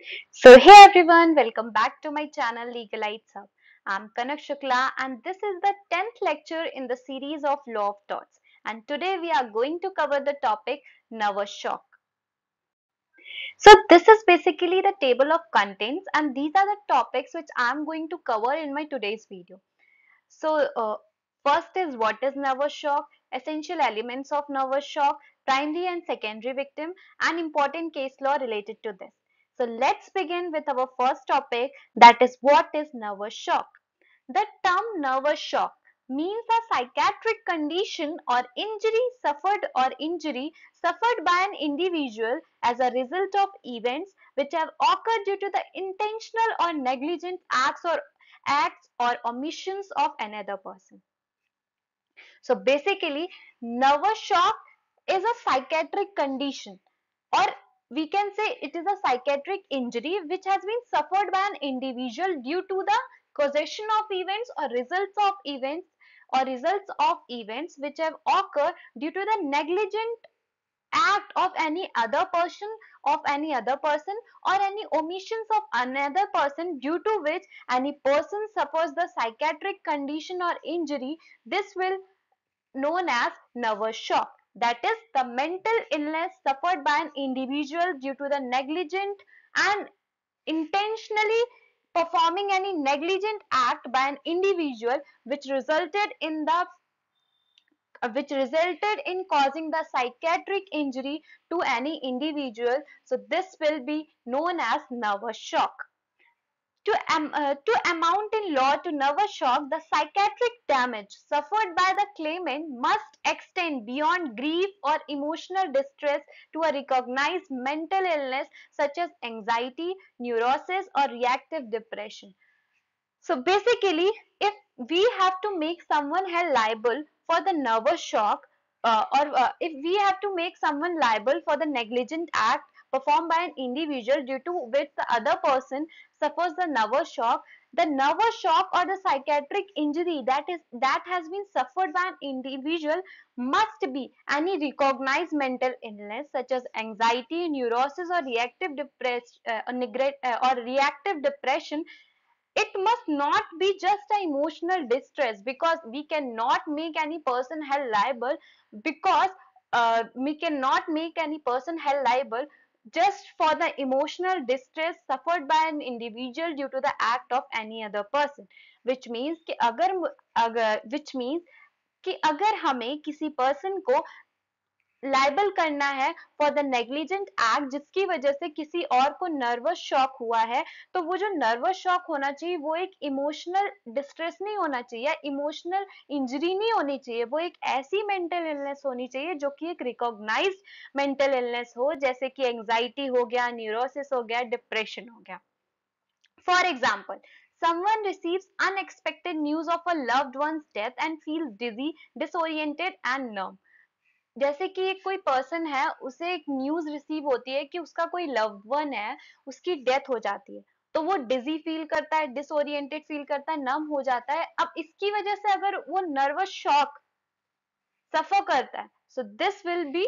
So hey everyone, welcome back to my channel Legalites Hub. I'm Kanak Shukla and this is the 10th lecture in the series of Law of Torts, and today we are going to cover the topic nervous shock. So this is basically the table of contents and these are the topics which I'm going to cover in my today's video. So first is what is nervous shock, essential elements of nervous shock, primary and secondary victim, and important case law related to this. So let's begin with our first topic, that is what is nervous shock. The term nervous shock means a psychiatric condition or injury suffered by an individual as a result of events which have occurred due to the intentional or negligent acts or omissions of another person. So basically, nervous shock is a psychiatric condition, or we can say it is a psychiatric injury which has been suffered by an individual due to the causation of events or results of events which have occurred due to the negligent act of any other person or any omissions of another person, due to which any person suffers the psychiatric condition or injury. This will known as nervous shock, that is the mental illness suffered by an individual due to the negligent and intentionally performing any negligent act by an individual which resulted in causing the psychiatric injury to any individual. So this will be known as nervous shock. To amount in law to nervous shock, the psychiatric damage suffered by the claimant must extend beyond grief or emotional distress to a recognized mental illness such as anxiety, neurosis, or reactive depression. So basically, if we have to make someone held liable for the nervous shock, or if we have to make someone liable for the negligent act performed by an individual due to which the other person suffers the nervous shock or the psychiatric injury that has been suffered by an individual must be any recognized mental illness such as anxiety, neurosis, or reactive depression. It must not be just an emotional distress, because we cannot make any person held liable because we cannot make any person held liable just for the emotional distress suffered by an individual due to the act of any other person, which means कि अगर हमें किसी person को liable करना है for the negligent act जिसकी वजह से किसी और को नर्वस शॉक हुआ है, तो वो जो नर्वस शॉक होना चाहिए वो एक इमोशनल डिस्ट्रेस नहीं होना चाहिए, इमोशनल इंजरी नहीं होनी चाहिए, वो एक ऐसी मेंटल इलनेस होनी चाहिए जो कि एक रिकॉग्नाइज्ड मेंटल इलनेस हो, जैसे कि एंजाइटी हो गया, न्यूरोसिस हो गया, डिप्रेशन हो गया. For example, someone receives unexpected news of a loved one's death and feels dizzy, disoriented and numb. जैसे कि एक कोई पर्सन है, उसे एक न्यूज रिसीव होती है कि उसका कोई लव्ड वन है, उसकी डेथ हो जाती है, तो वो डिजी फील करता है, डिसोरिएंटेड फील करता है, नम हो जाता है. अब इसकी वजह से अगर वो नर्वस शॉक सफर करता है, so this will be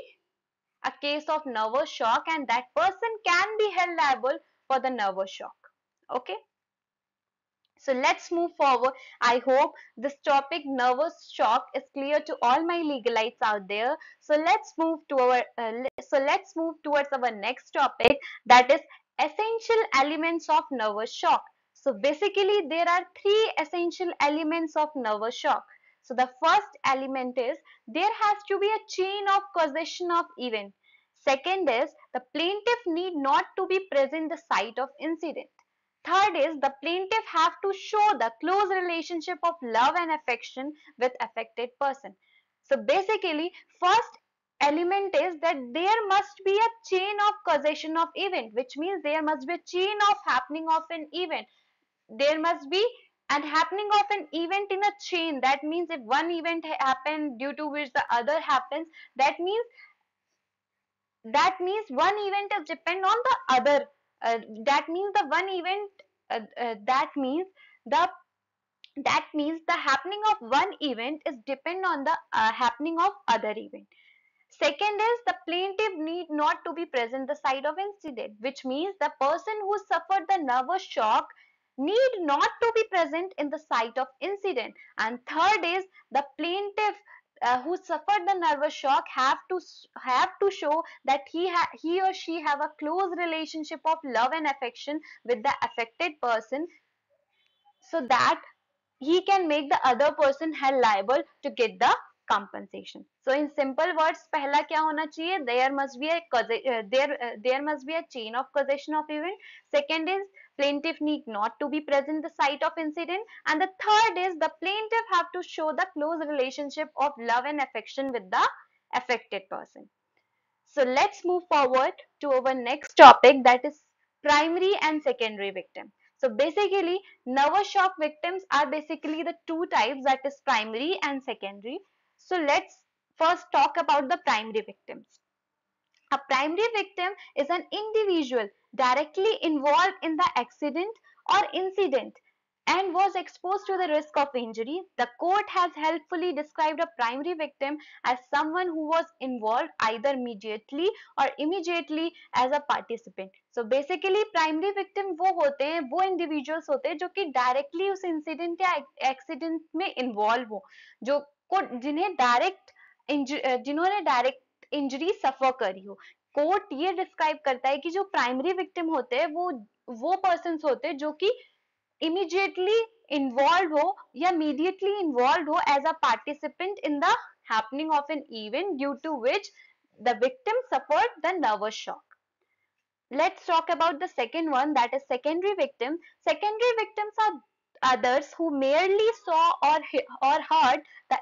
a case of nervous shock and that person can be held liable for the nervous shock. Okay, so let's move forward. I hope this topic nervous shock is clear to all my legalites out there. So let's move towards our next topic, that is essential elements of nervous shock. So basically there are three essential elements of nervous shock. So the first element is there has to be a chain of causation of event. Second is the plaintiff need not to be present the site of incident. Third is the plaintiff have to show the close relationship of love and affection with affected person. So basically, first element is that there must be a chain of causation of event, which means there must be a chain of happening of an event. There must be an happening of an event in a chain. That means if one event happened due to which the other happens, that means one event is depend on the other. That means the one event that means the happening of one event is depend on the happening of other event. Second is the plaintiff need not to be present the site of incident, which means the person who suffered the nervous shock need not to be present in the site of incident. And third is the plaintiff who suffered the nervous shock have to show that he or she have a close relationship of love and affection with the affected person, so that he can make the other person held liable to get the compensation. So in simple words, पहला क्या होना चाहिए? There must be a chain of causation of event. Second is plaintiff need not to be present the site of incident, and the third is the plaintiff have to show the close relationship of love and affection with the affected person. So let's move forward to our next topic, that is primary and secondary victim. So basically, nervous shock victims are basically the two types, that is primary and secondary. So let's first talk about the primary victims. A primary victim is an individual directly involved in the accident or incident and was exposed to the risk of injury. The court has helpfully described a primary victim as someone who was involved either immediately or immediately as a participant. So basically primary victim वो होते हैं, वो individuals होते हैं जो कि directly उस incident या accident में involve हो, जो को जिन्होंने डायरेक्ट इंजरी सफर करी हो. कोर्ट ये डिस्क्राइब करता है कि जो प्राइमरी विक्टिम होते हैं वो पर्सन होते हैं जो कि immediately involved हो या immediately involved हो as a participant in the happening of an event due to which the victim suffered the nervous shock. Let's talk about the second one, that is secondary victim. Secondary victims are others who merely saw or heard the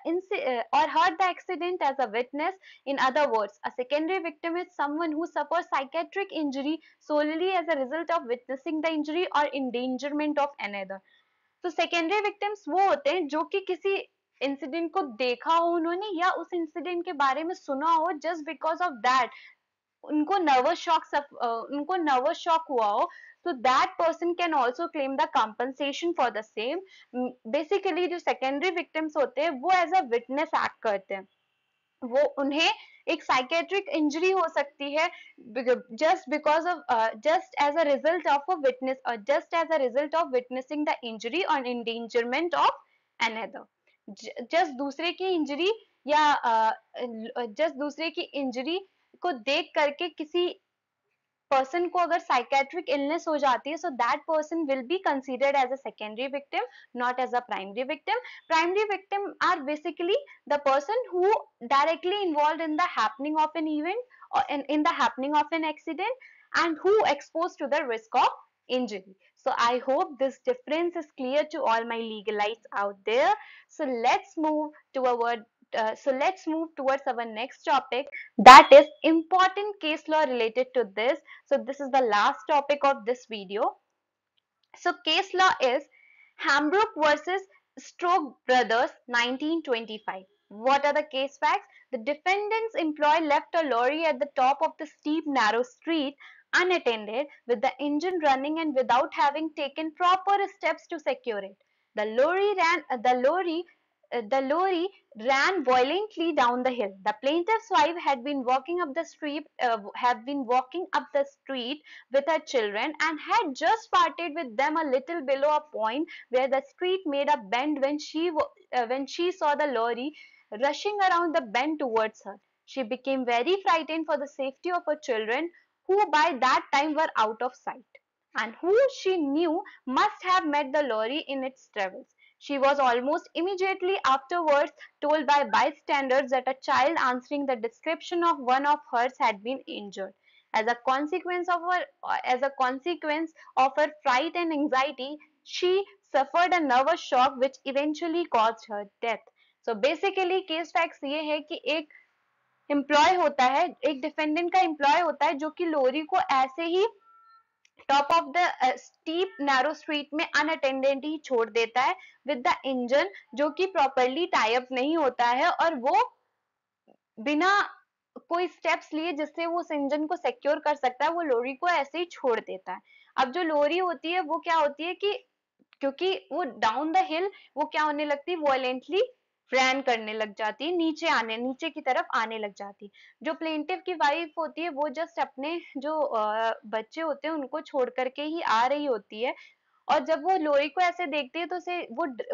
accident as a witness. In other words, a secondary victim is someone who suffers psychiatric injury solely as a result of witnessing the injury or endangerment of another. तो secondary victims वो होते हैं जो कि किसी incident को देखा हो उन्होंने या उस इंसिडेंट के बारे में सुना हो, जस्ट बिकॉज ऑफ दैट उनको नर्वस शॉक हुआ हो, तो that person can also claim the compensation for the same. Basically जो सेकेंडरी विक्टिम्स होते हैं वो एज अ विटनेस एक्ट करते हैं, वो उन्हें एक साइकेट्रिक इंजरी हो सकती है just as a result of a witness और just as a result of witnessing the injury और इंडेंजरमेंट ऑफ अनदर. जस्ट दूसरे की इंजरी या जस्ट दूसरे की इंजरी को देख करके किसी पर्सन को अगर साइकेट्रिक इलनेस हो जाती है, so that person will be considered as a secondary victim, not as a primary victim. Primary victim are basically the person who directly involved in the happening of an event or in the happening of an accident and who exposed to the risk of injury. So I hope this difference is clear to all my legalites out there. So let's move to our let's move towards our next topic, that is important case law related to this. So this is the last topic of this video. So case law is Hambrook versus Stroke Brothers 1925. What are the case facts? The defendant's employee left a lorry at the top of the steep narrow street unattended with the engine running and without having taken proper steps to secure it. The lorry ran violently down the hill. The plaintiff's wife had been walking up the street with her children and had just parted with them a little below a point where the street made a bend when she saw the lorry rushing around the bend towards her. She became very frightened for the safety of her children, who by that time were out of sight, and who she knew must have met the lorry in its travels. She was almost immediately afterwards told by bystanders that a child answering the description of one of hers had been injured. As a consequence of her fright and anxiety, she suffered a nervous shock which eventually caused her death. So basically case facts ये है कि एक employ होता है, एक defendant का employ होता है जो कि लोरी को ऐसे ही top of the steep narrow street में अनअटेंडेड ही छोड़ देता है विद द इंजन जो कि प्रॉपरली टाई अप नहीं होता है, और वो बिना कोई स्टेप्स लिए जिससे वो उस इंजन को सिक्योर कर सकता है, वो लोरी को ऐसे ही छोड़ देता है. अब जो लोरी होती है वो क्या होती है कि क्योंकि वो डाउन द हिल वो क्या होने लगती है, वायलेंटली रैन करने लग जाती है, नीचे की तरफ आने लग जाती है। जो प्लेंटिव की वाइफ होती है वो जस्ट अपने जो बच्चे होते हैं उनको छोड़ करके ही आ रही होती है, और जब वो लोरी को ऐसे देखती है तो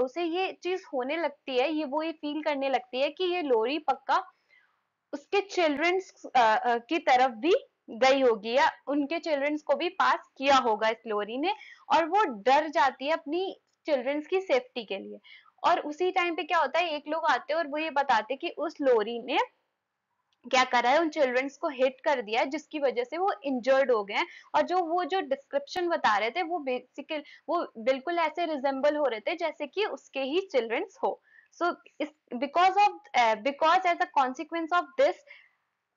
उसे ये चीज होने लगती है, ये फील करने लगती है कि ये लोरी पक्का उसके चिल्ड्रंस की तरफ भी गई होगी, या उनके चिल्ड्रंस को भी पास किया होगा इस लोरी ने, और वो डर जाती है अपनी चिल्ड्रंस की सेफ्टी के लिए। और उसी टाइम पे क्या होता है, एक लोग आते हैं और वो ये बताते हैं कि उस लोरी ने क्या करा है, उन चिल्ड्रंस को हिट कर दिया है जिसकी वजह से वो इंजर्ड हो गए हैं। और जो डिस्क्रिप्शन बता रहे थे वो बिल्कुल ऐसे रिजेंबल हो रहे थे जैसे कि उसके ही चिल्ड्रंस हो। So because as a consequence of this,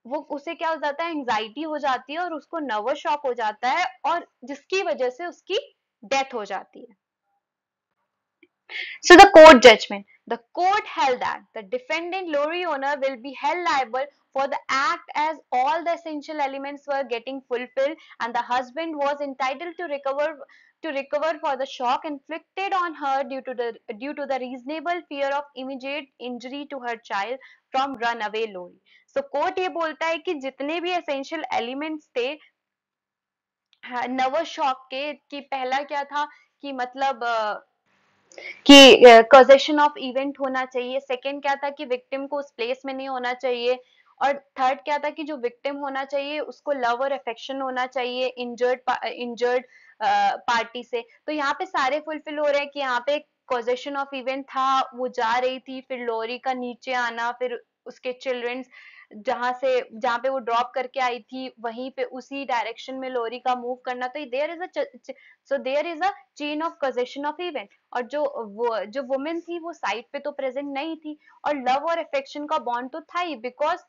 वो उसे क्या हो जाता है, एंजाइटी हो जाती है और उसको नर्वस शॉक हो जाता है, और जिसकी वजह से उसकी डेथ हो जाती है। So the court judgment. The court held that the defendant lorry owner will be held liable for the act as all the essential elements were getting fulfilled, and the husband was entitled to recover for the shock inflicted on her due to the reasonable fear of immediate injury to her child from runaway lorry. So court ये बोलता है कि जितने भी essential elements थे nervous shock के, कि पहला क्या था कि मतलब कि कॉजेशन ऑफ इवेंट होना चाहिए, सेकंड क्या था कि विक्टिम को उस प्लेस में नहीं होना चाहिए, और थर्ड क्या था कि जो विक्टिम होना चाहिए उसको लव और अफेक्शन होना चाहिए इंजर्ड पार्टी से। तो यहाँ पे सारे फुलफिल हो रहे हैं कि यहाँ पे कॉजेशन ऑफ इवेंट था, वो जा रही थी, फिर लॉरी का नीचे आना, फिर उसके चिल्ड्रंस जहाँ पे वो ड्रॉप करके आई थी वहीं पे उसी डायरेक्शन में लॉरी का मूव करना, तो there is a chain of causation of event. और जो वुमेन थी वो साइड पे तो प्रेजेंट नहीं थी, और लव और अफेक्शन का बॉन्ड तो था ही, because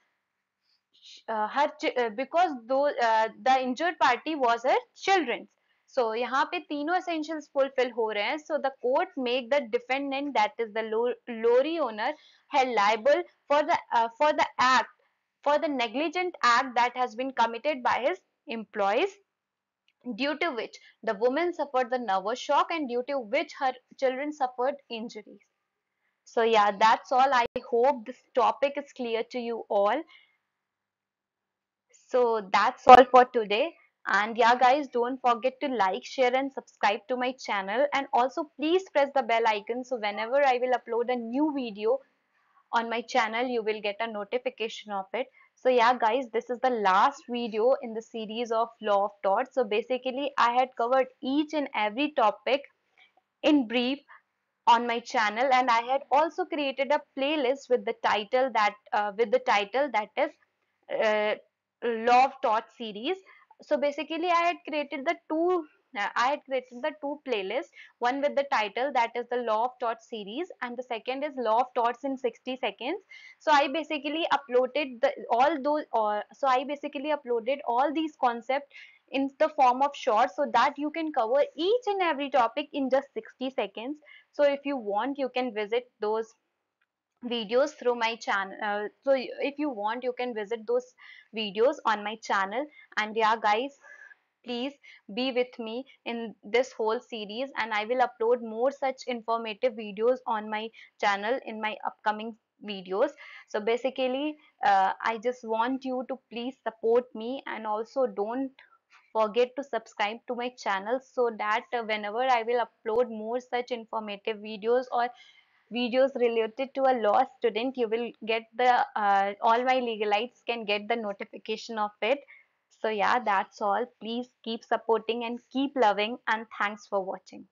though the injured party was her children. So यहाँ पे तीनों एसेंशियल्स फुलफिल हो रहे हैं। So the court make the defendant that is the lorry owner held liable for the act for the negligent act that has been committed by his employees, due to which the woman suffered the nervous shock and due to which her children suffered injuries. So yeah, that's all. I hope this topic is clear to you all. So that's all for today. And yeah, guys, don't forget to like, share, and subscribe to my channel. And also, please press the bell icon so whenever I will upload a new video on my channel, you will get a notification of it. So yeah, guys, this is the last video in the series of Law of Torts. So basically, I had covered each and every topic in brief on my channel, and I had also created a playlist with the title that is Law of Tort series. So basically, I had created the two playlists, one with the title that is the Law of Tort series, and the second is Law of Torts in 60 seconds. So I basically uploaded all these concepts in the form of shorts so that you can cover each and every topic in just 60 seconds. So if you want, you can visit those videos through my channel. If you want, you can visit those videos on my channel. And yeah, guys, please be with me in this whole series, and I will upload more such informative videos on my channel in my upcoming videos. So basically, I just want you to please support me, and also don't forget to subscribe to my channel so that whenever I will upload more such informative videos or videos related to a law student, you will get the all my legalites can get the notification of it. So yeah, that's all. Please keep supporting and keep loving, and thanks for watching.